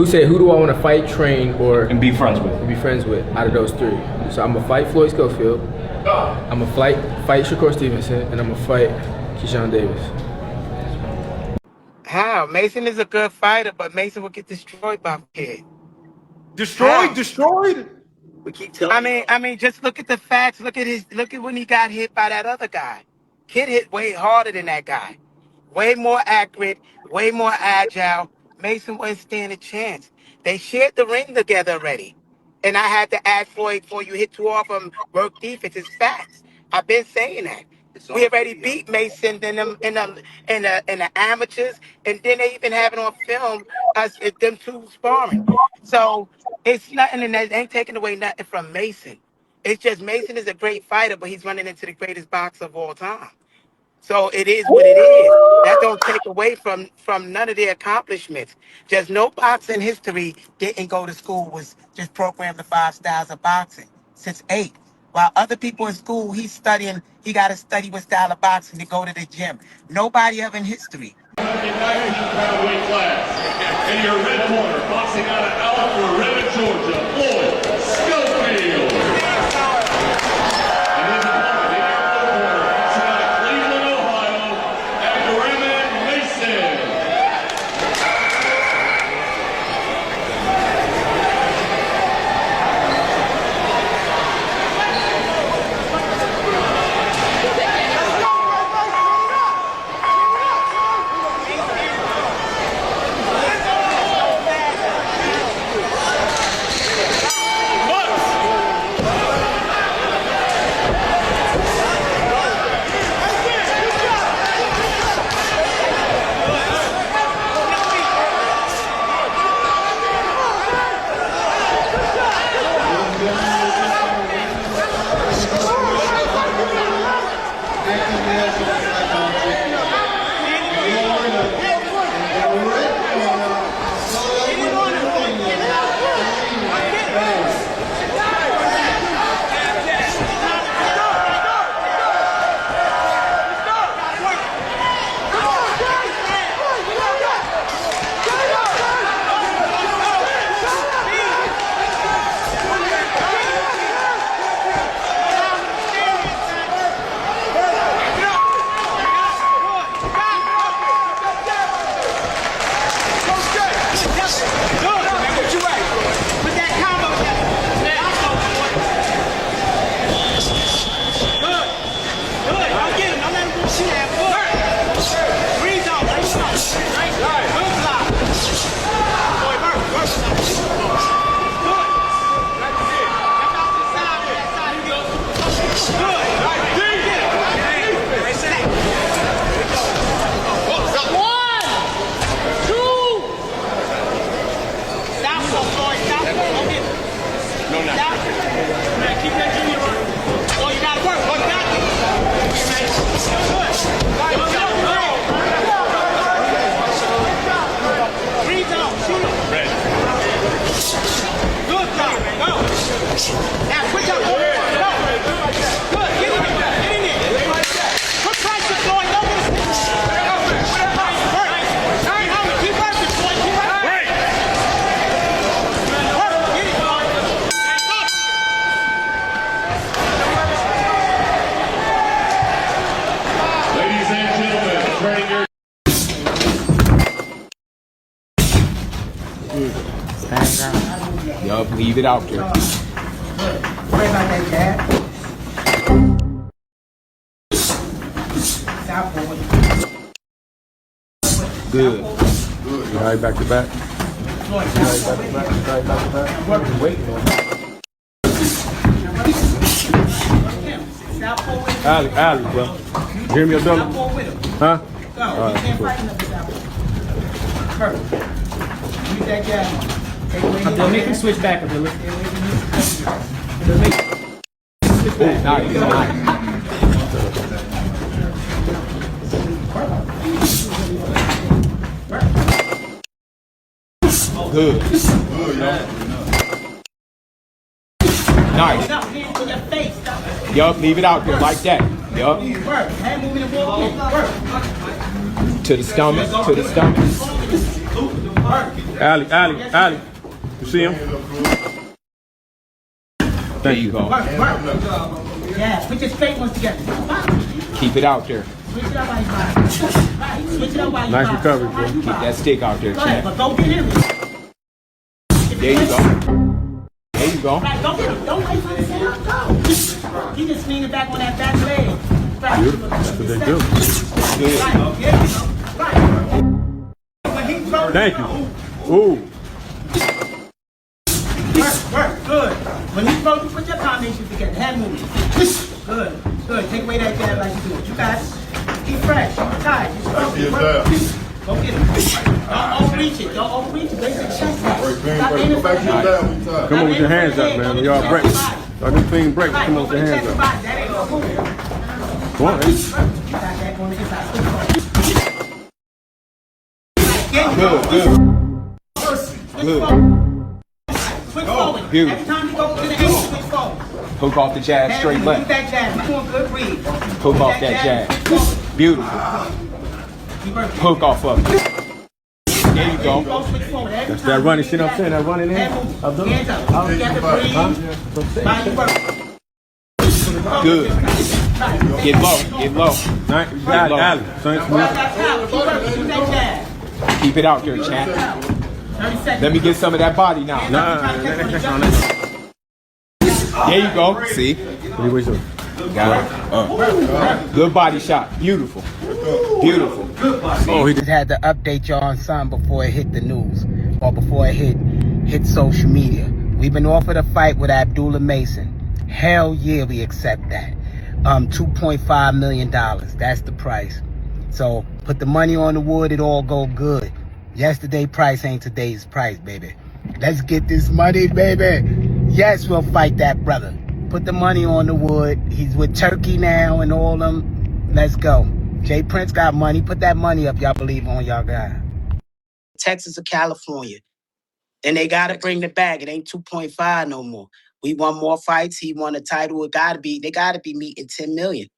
Who said, who do I want to fight, train, or And be friends with. be friends with out of those three? So I'm going to fight Floyd Schofield, I'm going to fight Shakur Stevenson, and I'm going to fight Keyshawn Davis. How? Mason is a good fighter, but Mason will get destroyed by Kid. Destroyed? How? Destroyed? We keep telling I mean, just look at the facts. Look at when he got hit by that other guy. Kid hit way harder than that guy. Way more accurate, way more agile. Mason wouldn't stand a chance. They shared the ring together already. And I had to ask Floyd before you hit two off him, work defense. It's facts. I've been saying that. We already beat Mason in the amateurs, and then they even have it on film, us them two sparring. So it's nothing, and that ain't taking away nothing from Mason. It's just Mason is a great fighter, but he's running into the greatest boxer of all time. So it is what it is. That don't take away from none of their accomplishments. Just no boxing history didn't go to school, was just programmed the 5 styles of boxing since 8. While other people in school, he got to study what style of boxing to go to the gym. Nobody ever in history. In 19-pound weight class. In your red corner, boxing out of Alpharetta, Georgia, Floyd Schofield. And his opponent, in your blue corner, boxing out of Cleveland, Ohio, Abdullah Mason. Yup, leave it out there. Worry about that, Dad. Good. You all right back to back? Wait. Ali, bro. You hear me, Abdullah? Huh? All right, cool. Abdullah, make him switch back, Abdullah. Good. Nice. Yup, leave it out there like that. Yup. To the stomach, to the stomach. Ali. You see him? There you go. Work. Yeah, put your straight ones together. Keep it out there. Switch it up while you ride. Right, switch it up while you ride. Nice recovery, bro. Keep that stick out there, Go ahead, champ. but don't get him. There you go. There you go. Right, don't get him. Don't wait for the sound. Go. He just leaning back on that back leg. Right. Beautiful. That's what they do. Good. Right, yeah. Right. When he throws Thank you. Ooh. Work, good. When you throw, you put your combinations together. Head movement. Good. Take away that jab like you do it. You got it. Keep fresh. Keep tight. Just go get it. Don't overreach it. Raise the chest back. Come on with your hands up, man. When y'all break. Y'all do clean break. Come on with your hands up. That ain't no move. Come on, You got that on the inside. Good. Switch forward. Beautiful. Every time you go to the angle, switch forward. Hook off the jab, straight Keep left. that jab. You're doing good. Breathe. Hook off that jab. Beautiful. Hook off of it. There you go. That's that running shit I'm saying, that running in. Abdullah. Hands up. Together, breathe. Body work. Good. Get low. Nice. Ali. Keep it out there, champ. Let me get some of that body now. There you go. See? Got it. Good body shot. Beautiful. Oh, he just had to update y'all on something before it hit the news or before it hit social media. We've been offered a fight with Abdullah Mason. Hell yeah, we accept that. $2.5 million. That's the price. So put the money on the wood, it all go good. Yesterday price ain't today's price, baby. Let's get this money, baby. Yes, we'll fight that brother. Put the money on the wood. He's with Turkey now and all them. Let's go. Jay Prince got money. Put that money up, y'all believe on y'all guy. Texas or California. And they got to bring the bag. It ain't 2.5 no more. We won more fights. He won a title. They got to be meeting 10 million.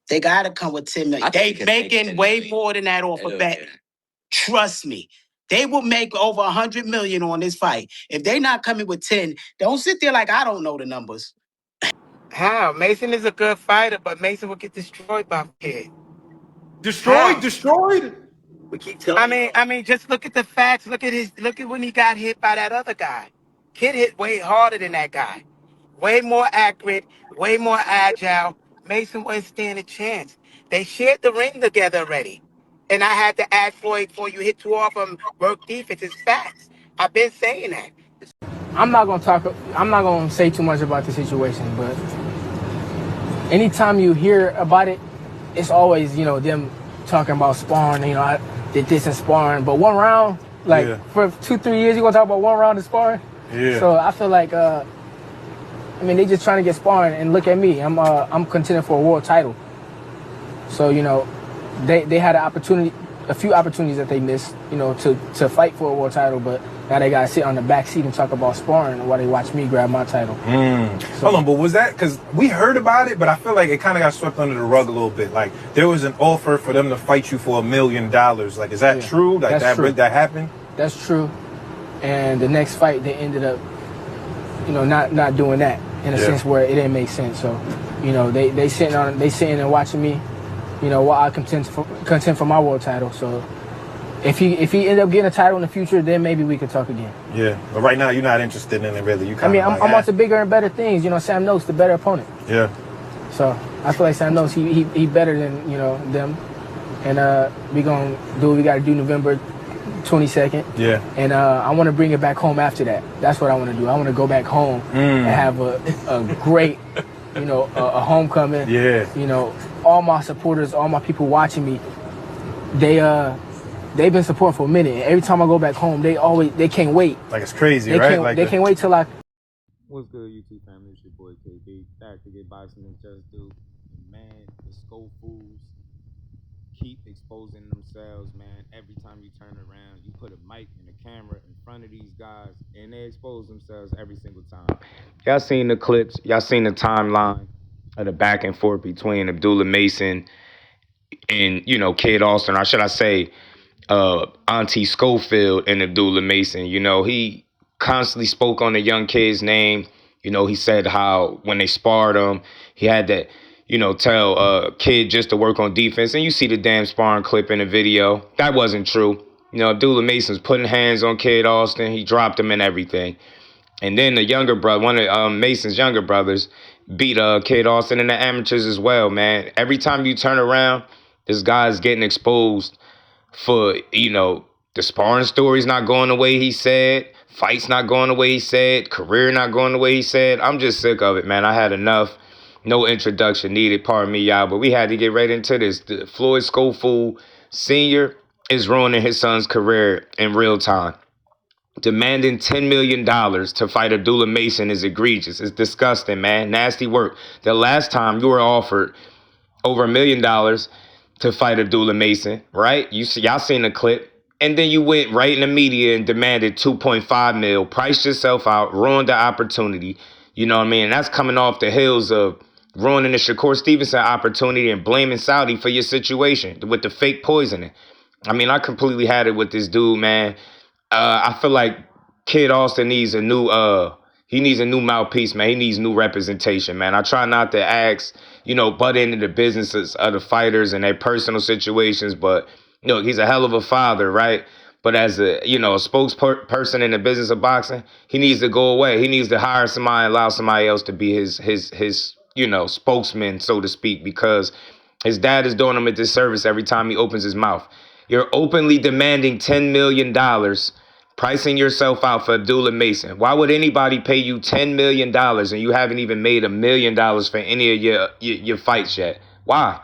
They got to come with 10 million. They making way more than that off a bet. Trust me. They will make over 100 million on this fight. If they not coming with 10, don't sit there like I don't know the numbers. How? Mason is a good fighter, but Mason will get destroyed by Kid. Destroyed? We keep telling I mean, just look at the facts. Look at when he got hit by that other guy. Kid hit way harder than that guy. Way more accurate, way more agile. Mason wouldn't stand a chance. They shared the ring together already. And I had to ask Floyd before you hit too off him, work defense. It's facts. I've been saying that. I'm not gonna say too much about the situation, but anytime you hear about it, it's always, them talking about sparring, I did this in sparring. But one round, for 2-3 years, you gonna talk about one round of sparring? Yeah. So I feel like they just trying to get sparring, and look at me. I'm contending for a world title. So, they had a few opportunities that they missed, to fight for a world title, but now they gotta sit on the back seat and talk about sparring while they watch me grab my title. Hold on, but was that, because we heard about it, but I feel like it kind of got swept under the rug a little bit. Like, there was an offer for them to fight you for $1 million. Like, is that true? Like, that's true. That happened? That's true. And the next fight, they ended up, not doing that in a sense where it didn't make sense. So, they sitting and watching me, while I contend for my world title. So if he end up getting a title in the future, then maybe we could talk again. Yeah, but right now you're not interested in it really. I'm on to bigger and better things. Sam knows the better opponent. Yeah. So I feel like Sam knows he better than them, and we gonna do what we got to do November 22nd. Yeah. And I want to bring it back home after that. That's what I want to do. I want to go back home and have a great, a homecoming. Yeah. All my supporters, all my people watching me, they've been supporting for a minute. And every time I go back home, they can't wait. Like it's crazy, right? They can't wait till I. What's good, YouTube family? It's your boy KB. Back to get by some Just Do. And man, the SchoFOOLs keep exposing themselves, man. Every time you turn around, you put a mic and a camera in front of these guys, and they expose themselves every single time. Y'all seen the clips. Y'all seen the timeline of the back and forth between Abdullah Mason and, Kid Austin, or should I say, Auntie SchoFOOL and Abdullah Mason. You know, he constantly spoke on the young kid's name. You know, he said how when they sparred him, he had to, tell kid just to work on defense. And you see the damn sparring clip in the video. That wasn't true. You know, Abdullah Mason's putting hands on Kid Austin. He dropped him and everything. And then the younger brother, one of Mason's younger brothers, beat Kid Austin in the amateurs as well, man. Every time you turn around, this guy's getting exposed for, the sparring story's not going the way he said, fights not going the way he said, career not going the way he said. I'm just sick of it, man. I had enough. No introduction needed, pardon me, y'all, but we had to get right into this. The Floyd SchoFOOL Sr. is ruining his son's career in real time. Demanding $10 million to fight Abdullah Mason is egregious. It's disgusting, man. Nasty work. The last time you were offered over $1 million to fight Abdullah Mason, right? Y'all seen the clip. And then you went right in the media and demanded 2.5 mil, priced yourself out, ruined the opportunity. You know what I mean? And that's coming off the heels of ruining the Shakur Stevenson opportunity and blaming Saudi for your situation with the fake poisoning. I mean, I completely had it with this dude, man. I feel like Kid Austin needs a new mouthpiece, man. He needs new representation, man. I try not to ask, butt into the businesses of the fighters and their personal situations, but he's a hell of a father, right? But as a spokesperson in the business of boxing, he needs to go away. He needs to hire somebody, allow somebody else to be his spokesman, so to speak, because his dad is doing him a disservice every time he opens his mouth. You're openly demanding $10 million, pricing yourself out for Abdullah Mason. Why would anybody pay you $10 million and you haven't even made $1 million for any of your fights yet? Why?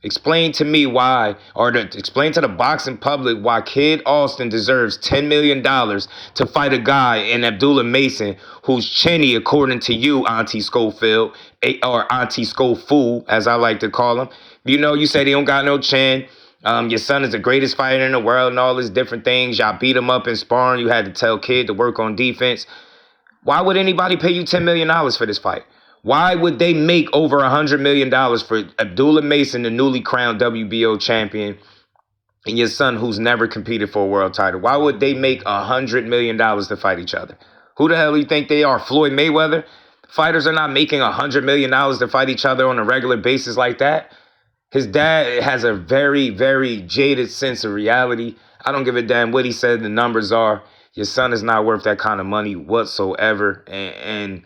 Explain to me why, or explain to the boxing public why Kid Austin deserves $10 million to fight a guy in Abdullah Mason who's chinny, according to you, Auntie SchoFOOL, or Auntie SchoFOOL, as I like to call him. You said he don't got no chin. Your son is the greatest fighter in the world and all these different things. Y'all beat him up in sparring. You had to tell Kid to work on defense. Why would anybody pay you $10 million for this fight? Why would they make over $100 million for Abdullah Mason, the newly crowned WBO champion, and your son who's never competed for a world title? Why would they make $100 million to fight each other? Who the hell do you think they are? Floyd Mayweather? Fighters are not making $100 million to fight each other on a regular basis like that. His dad has a very, very jaded sense of reality. I don't give a damn what he said the numbers are. Your son is not worth that kind of money whatsoever. And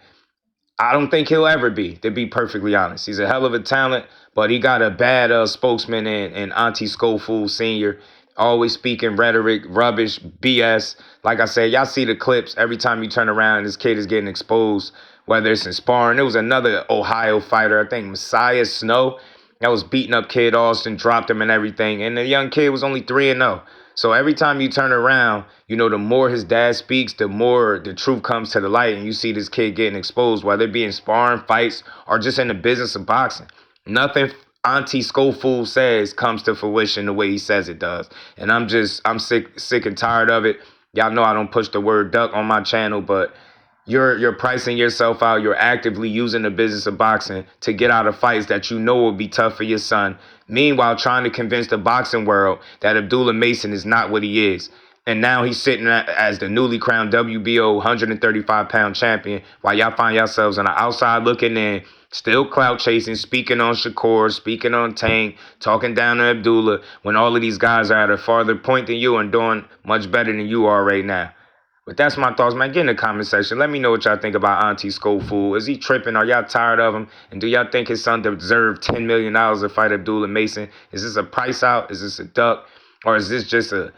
I don't think he'll ever be, to be perfectly honest. He's a hell of a talent, but he got a bad spokesman in Auntie SchoFOOL Sr., always speaking rhetoric, rubbish, BS. Like I said, y'all see the clips. Every time you turn around, this kid is getting exposed, whether it's in sparring. There was another Ohio fighter, I think Messiah Snow, that was beating up Kid Austin, dropped him and everything. And the young kid was only 3-0. So every time you turn around, the more his dad speaks, the more the truth comes to the light. And you see this kid getting exposed, whether it be in sparring, fights, or just in the business of boxing. Nothing Auntie SchoFOOL says comes to fruition the way he says it does. And I'm sick and tired of it. Y'all know I don't push the word duck on my channel, but you're pricing yourself out. You're actively using the business of boxing to get out of fights that will be tough for your son. Meanwhile, trying to convince the boxing world that Abdullah Mason is not what he is. And now he's sitting as the newly crowned WBO 135-pound champion while y'all find yourselves on the outside looking in, still clout chasing, speaking on Shakur, speaking on Tank, talking down to Abdullah, when all of these guys are at a farther point than you and doing much better than you are right now. But that's my thoughts, man. Get in the comment section. Let me know what y'all think about Auntie SchoFOOL. Is he tripping? Are y'all tired of him? And do y'all think his son deserved $10 million to fight Abdullah Mason? Is this a price out? Is this a duck? Or is this just a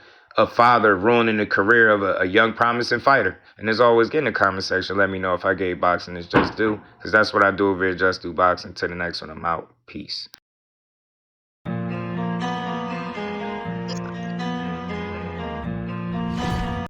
father ruining the career of a young, promising fighter? And as always, get in the comment section. Let me know if I gave boxing its just due. Because that's what I do over here, Just Do Boxing. Till the next one, I'm out. Peace.